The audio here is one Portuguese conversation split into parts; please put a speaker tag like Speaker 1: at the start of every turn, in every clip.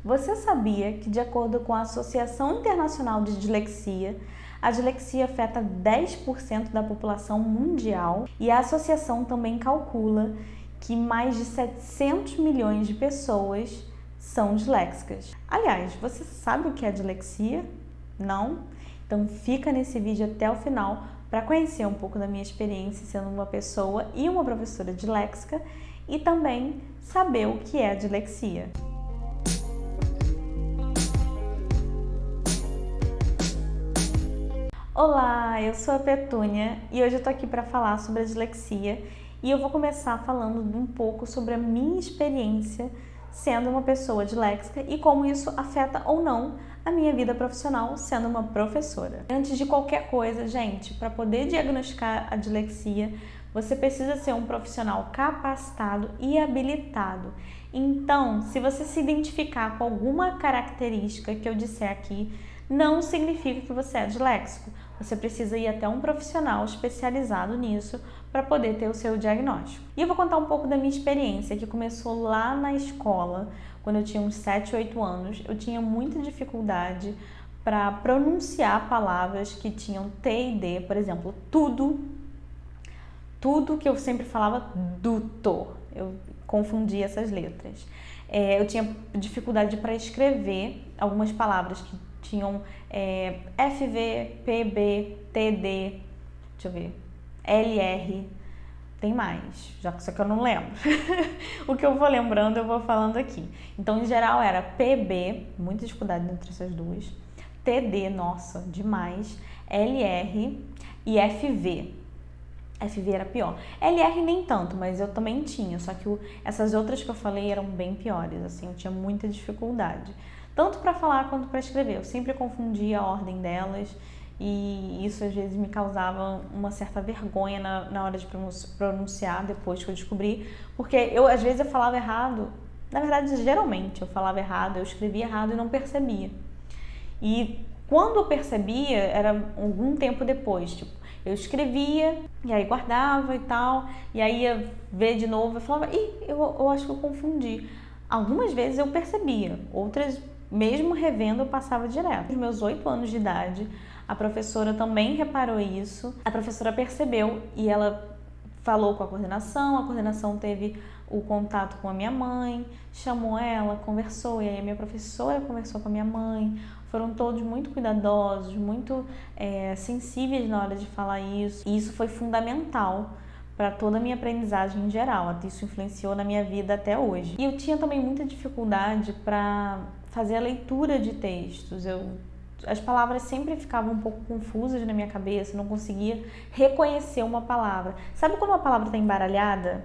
Speaker 1: Você sabia que, de acordo com a Associação Internacional de Dislexia, a dislexia afeta 10% da população mundial e a associação também calcula que mais de 700 milhões de pessoas são disléxicas. Aliás, você sabe o que é dislexia? Não? Então fica nesse vídeo até o final para conhecer um pouco da minha experiência sendo uma pessoa e uma professora disléxica e também saber o que é a dislexia. Olá, eu sou a Petúnia e hoje eu tô aqui para falar sobre a dislexia e eu vou começar falando um pouco sobre a minha experiência sendo uma pessoa disléxica e como isso afeta ou não a minha vida profissional sendo uma professora. Antes de qualquer coisa, gente, para poder diagnosticar a dislexia, você precisa ser um profissional capacitado e habilitado. Então, se você se identificar com alguma característica que eu disser aqui, não significa que você é disléxico. Você precisa ir até um profissional especializado nisso para poder ter o seu diagnóstico. E eu vou contar um pouco da minha experiência, que começou lá na escola, quando eu tinha uns 7, 8 anos. Eu tinha muita dificuldade para pronunciar palavras que tinham T e D, por exemplo, tudo que eu sempre falava duto, eu confundia essas letras. Eu tinha dificuldade para escrever algumas palavras que tinham FV, PB, TD, deixa eu ver, LR, tem mais, só que eu não lembro. O que eu vou lembrando, eu vou falando aqui. Então, em geral, era PB, muita dificuldade entre essas duas, TD, nossa, demais, LR e FV. FV era pior. LR nem tanto, mas eu também tinha, só que essas outras que eu falei eram bem piores, assim, eu tinha muita dificuldade. Tanto para falar quanto para escrever. Eu sempre confundia a ordem delas e isso às vezes me causava uma certa vergonha na hora de pronunciar depois que eu descobri, porque às vezes eu falava errado, na verdade geralmente eu falava errado, eu escrevia errado e não percebia. E quando eu percebia era algum tempo depois, tipo, eu escrevia e aí guardava e tal, e aí ia ver de novo e falava, eu acho que eu confundi. Algumas vezes eu percebia, outras mesmo revendo, eu passava direto. Nos meus 8 anos de idade, a professora também reparou isso. A professora percebeu e ela falou com a coordenação teve o contato com a minha mãe, chamou ela, conversou, e aí a minha professora conversou com a minha mãe. Foram todos muito cuidadosos, muito sensíveis na hora de falar isso. E isso foi fundamental para toda a minha aprendizagem em geral. Isso influenciou na minha vida até hoje. E eu tinha também muita dificuldade para fazer a leitura de textos. As palavras sempre ficavam um pouco confusas na minha cabeça, não conseguia reconhecer uma palavra. Sabe quando uma palavra está embaralhada?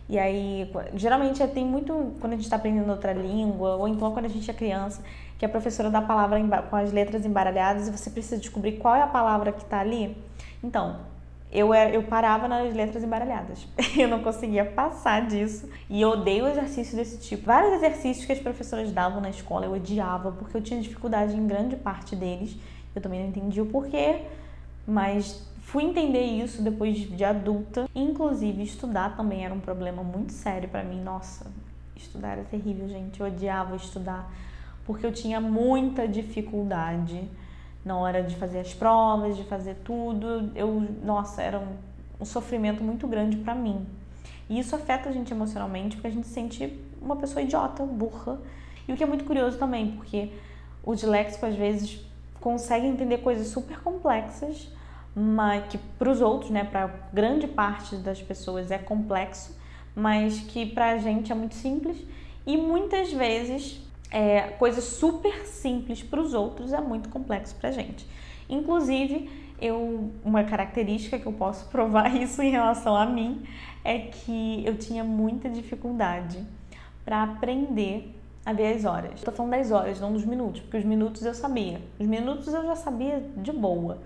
Speaker 1: E aí, geralmente tem muito, quando a gente está aprendendo outra língua, ou então quando a gente é criança, que a professora dá a palavra com as letras embaralhadas e você precisa descobrir qual é a palavra que está ali. Então, eu parava nas letras embaralhadas. Eu não conseguia passar disso. E eu odeio exercícios desse tipo. Vários exercícios que as professoras davam na escola eu odiava, porque eu tinha dificuldade em grande parte deles. Eu também não entendi o porquê, mas fui entender isso depois de adulta. Inclusive, estudar também era um problema muito sério pra mim. Nossa, estudar era terrível, gente. Eu odiava estudar, porque eu tinha muita dificuldade na hora de fazer as provas, de fazer tudo. Nossa, era um sofrimento muito grande pra mim. E isso afeta a gente emocionalmente, porque a gente se sente uma pessoa idiota, burra. E o que é muito curioso também, porque o disléxico às vezes consegue entender coisas super complexas, mas que para os outros, né, para grande parte das pessoas é complexo, mas que pra gente é muito simples. E muitas vezes coisas super simples para os outros é muito complexo pra gente. Inclusive, uma característica que eu posso provar isso em relação a mim é que eu tinha muita dificuldade para aprender a ver as horas. Estou falando das horas, não dos minutos, porque os minutos eu sabia. Os minutos eu já sabia de boa,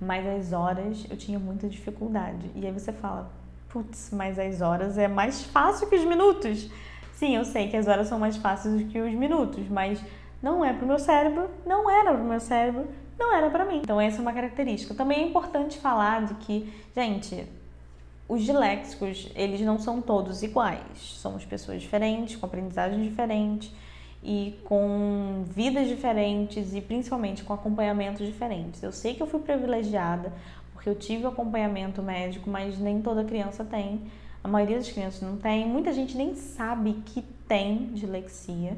Speaker 1: mas as horas eu tinha muita dificuldade. E aí você fala, putz, mas as horas é mais fácil que os minutos. Sim, eu sei que as horas são mais fáceis do que os minutos, mas não é pro meu cérebro, não era pro meu cérebro, não era pra mim. Então essa é uma característica. Também é importante falar de que, gente, os disléxicos, eles não são todos iguais. Somos pessoas diferentes, com aprendizagem diferente. e com vidas diferentes e principalmente com acompanhamentos diferentes. Eu sei que eu fui privilegiada porque eu tive acompanhamento médico, mas nem toda criança tem. A maioria das crianças não tem. Muita gente nem sabe que tem dislexia.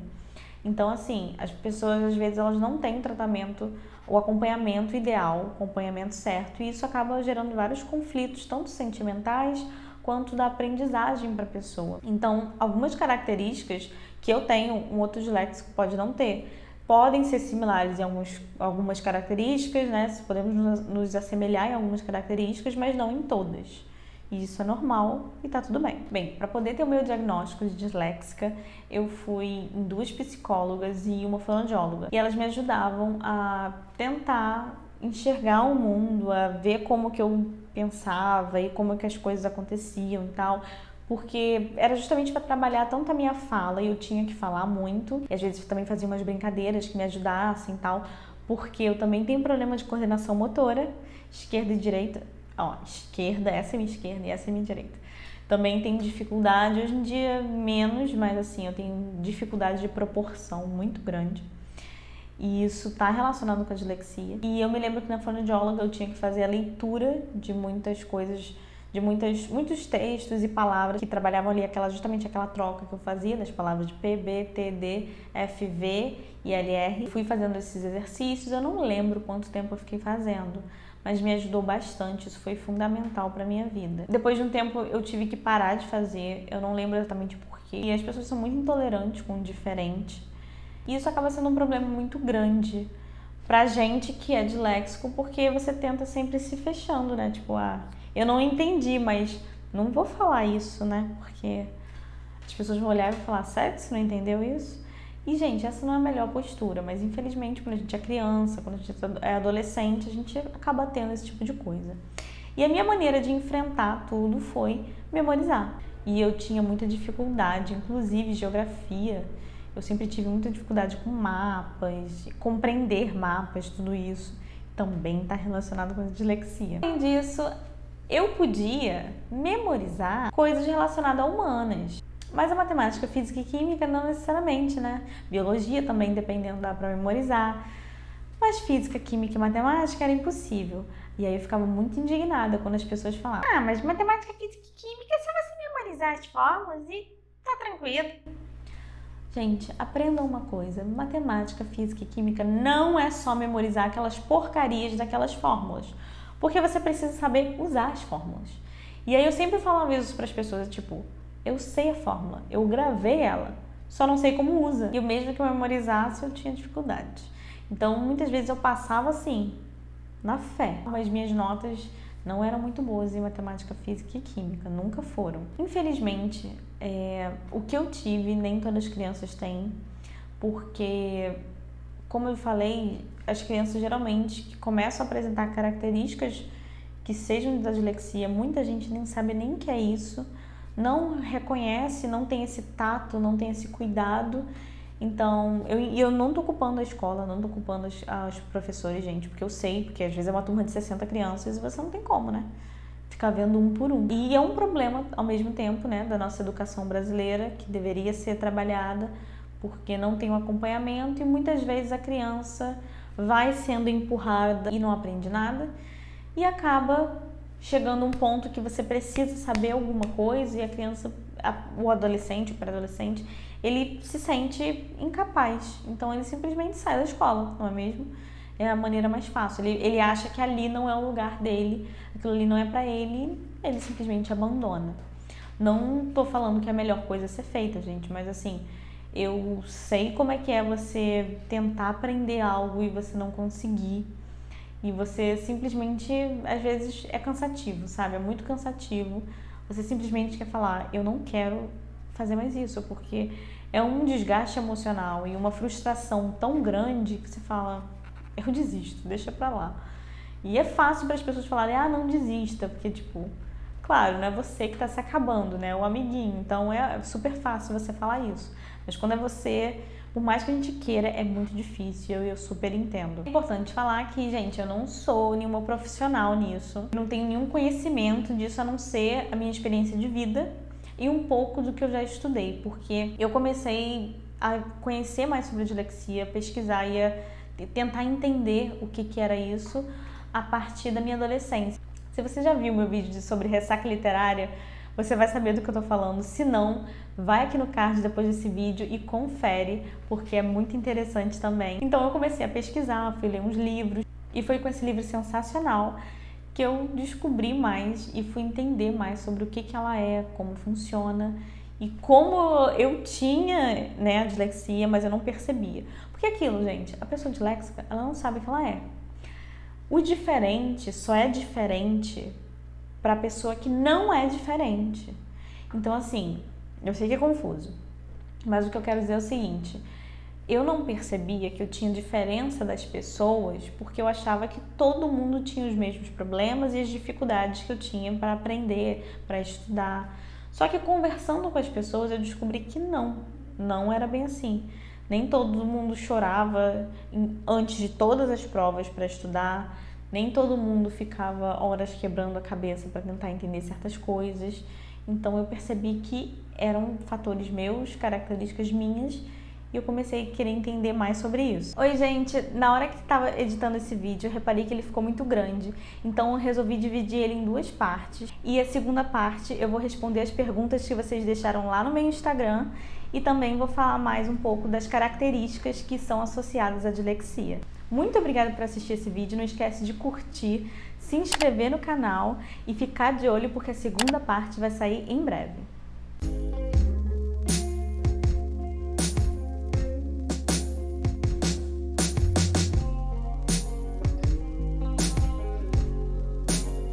Speaker 1: Então, assim, as pessoas às vezes elas não têm o tratamento, o acompanhamento ideal, o acompanhamento certo, e isso acaba gerando vários conflitos, tanto sentimentais quanto da aprendizagem para a pessoa. Então, algumas características que eu tenho, um outro disléxico pode não ter, podem ser similares em algumas características, né? Podemos nos assemelhar em algumas características, mas não em todas. E isso é normal e tá tudo bem. Bem, para poder ter o meu diagnóstico de disléxica, eu fui em 2 psicólogas e uma fonoaudióloga. E elas me ajudavam a tentar enxergar o mundo, a ver como que eu pensava e como que as coisas aconteciam e tal. Porque era justamente para trabalhar tanto a minha fala, e eu tinha que falar muito, e às vezes também fazia umas brincadeiras que me ajudassem e tal, porque eu também tenho problema de coordenação motora, esquerda e direita. Ó, esquerda, essa é minha esquerda e essa é minha direita. Também tenho dificuldade, hoje em dia menos, mas assim, eu tenho dificuldade de proporção muito grande. E isso está relacionado com a dislexia. E eu me lembro que na fonoaudióloga eu tinha que fazer a leitura de muitas coisas, de muitos textos e palavras que trabalhavam ali justamente aquela troca que eu fazia das palavras de P, B, T, D, F, V e LR. Fui fazendo esses exercícios, eu não lembro quanto tempo eu fiquei fazendo, mas me ajudou bastante, isso foi fundamental para minha vida. Depois de um tempo eu tive que parar de fazer, eu não lembro exatamente porquê. E as pessoas são muito intolerantes com o diferente. E isso acaba sendo um problema muito grande pra gente que é disléxico, porque você tenta sempre se fechando, né? Tipo, eu não entendi, mas não vou falar isso, né? Porque as pessoas vão olhar e vão falar, sério que você não entendeu isso? E, gente, essa não é a melhor postura, mas infelizmente quando a gente é criança, quando a gente é adolescente, a gente acaba tendo esse tipo de coisa. E a minha maneira de enfrentar tudo foi memorizar. E eu tinha muita dificuldade, inclusive geografia. Eu sempre tive muita dificuldade com mapas, compreender mapas, tudo isso também está relacionado com a dislexia. Além disso, eu podia memorizar coisas relacionadas a humanas. Mas a matemática, física e química não necessariamente, né? Biologia também, dependendo, dá para memorizar. Mas física, química e matemática era impossível. E aí eu ficava muito indignada quando as pessoas falavam: mas matemática, física e química é só você memorizar as fórmulas e tá tranquilo. Gente, aprendam uma coisa: matemática, física e química não é só memorizar aquelas porcarias daquelas fórmulas. Porque você precisa saber usar as fórmulas. E aí eu sempre falava isso para as pessoas, tipo, eu sei a fórmula, eu gravei ela, só não sei como usa. E mesmo que eu memorizasse, eu tinha dificuldade. Então, muitas vezes eu passava assim, na fé. As minhas notas não eram muito boas em matemática, física e química, nunca foram. Infelizmente, o que eu tive, nem todas as crianças têm, porque, como eu falei, as crianças geralmente que começam a apresentar características que sejam da dislexia, muita gente nem sabe nem o que é isso, não reconhece, não tem esse tato, não tem esse cuidado. Então, eu não tô culpando a escola, não tô culpando os professores, gente, porque eu sei, porque às vezes é uma turma de 60 crianças e você não tem como, né? Ficar vendo um por um. E é um problema, ao mesmo tempo, né, da nossa educação brasileira, que deveria ser trabalhada, porque não tem um acompanhamento e muitas vezes a criança vai sendo empurrada e não aprende nada e acaba chegando a um ponto que você precisa saber alguma coisa e a criança, o adolescente, o pré-adolescente, ele se sente incapaz. Então ele simplesmente sai da escola, não é mesmo? É a maneira mais fácil. Ele acha que ali não é o lugar dele, aquilo ali não é pra ele, ele simplesmente abandona. Não tô falando que é a melhor coisa a ser feita, gente, mas assim, eu sei como é que é você tentar aprender algo e você não conseguir. E você simplesmente, às vezes, é cansativo, sabe? É muito cansativo. Você simplesmente quer falar, eu não quero fazer mais isso, porque é um desgaste emocional e uma frustração tão grande que você fala, eu desisto, deixa pra lá. E é fácil para as pessoas falarem, não desista, porque, tipo, claro, não é você que tá se acabando, né? É o amiguinho, então é super fácil você falar isso. Mas quando é você, por mais que a gente queira, é muito difícil e eu super entendo. É importante falar que, gente, eu não sou nenhuma profissional nisso, não tenho nenhum conhecimento disso a não ser a minha experiência de vida e um pouco do que eu já estudei, porque eu comecei a conhecer mais sobre a dislexia, pesquisar e tentar entender o que era isso a partir da minha adolescência. Se você já viu meu vídeo sobre ressaca literária, você vai saber do que eu tô falando. Se não, vai aqui no card depois desse vídeo e confere, porque é muito interessante também. Então eu comecei a pesquisar, fui ler uns livros, e foi com esse livro sensacional que eu descobri mais e fui entender mais sobre o que ela é, como funciona e como eu tinha, né, a dislexia, mas eu não percebia. Porque aquilo, gente, a pessoa disléxica, ela não sabe o que ela é. O diferente só é diferente para a pessoa que não é diferente. Então, assim, eu sei que é confuso, mas o que eu quero dizer é o seguinte: eu não percebia que eu tinha diferença das pessoas porque eu achava que todo mundo tinha os mesmos problemas e as dificuldades que eu tinha para aprender, para estudar. Só que conversando com as pessoas eu descobri que não era bem assim. Nem todo mundo chorava antes de todas as provas para estudar, nem todo mundo ficava horas quebrando a cabeça para tentar entender certas coisas. Então eu percebi que eram fatores meus, características minhas, e eu comecei a querer entender mais sobre isso. Oi, gente! Na hora que estava editando esse vídeo, eu reparei que ele ficou muito grande, então eu resolvi dividir ele em duas partes. E a segunda parte eu vou responder as perguntas que vocês deixaram lá no meu Instagram e também vou falar mais um pouco das características que são associadas à dislexia. Muito obrigada por assistir esse vídeo, não esquece de curtir, se inscrever no canal e ficar de olho porque a segunda parte vai sair em breve.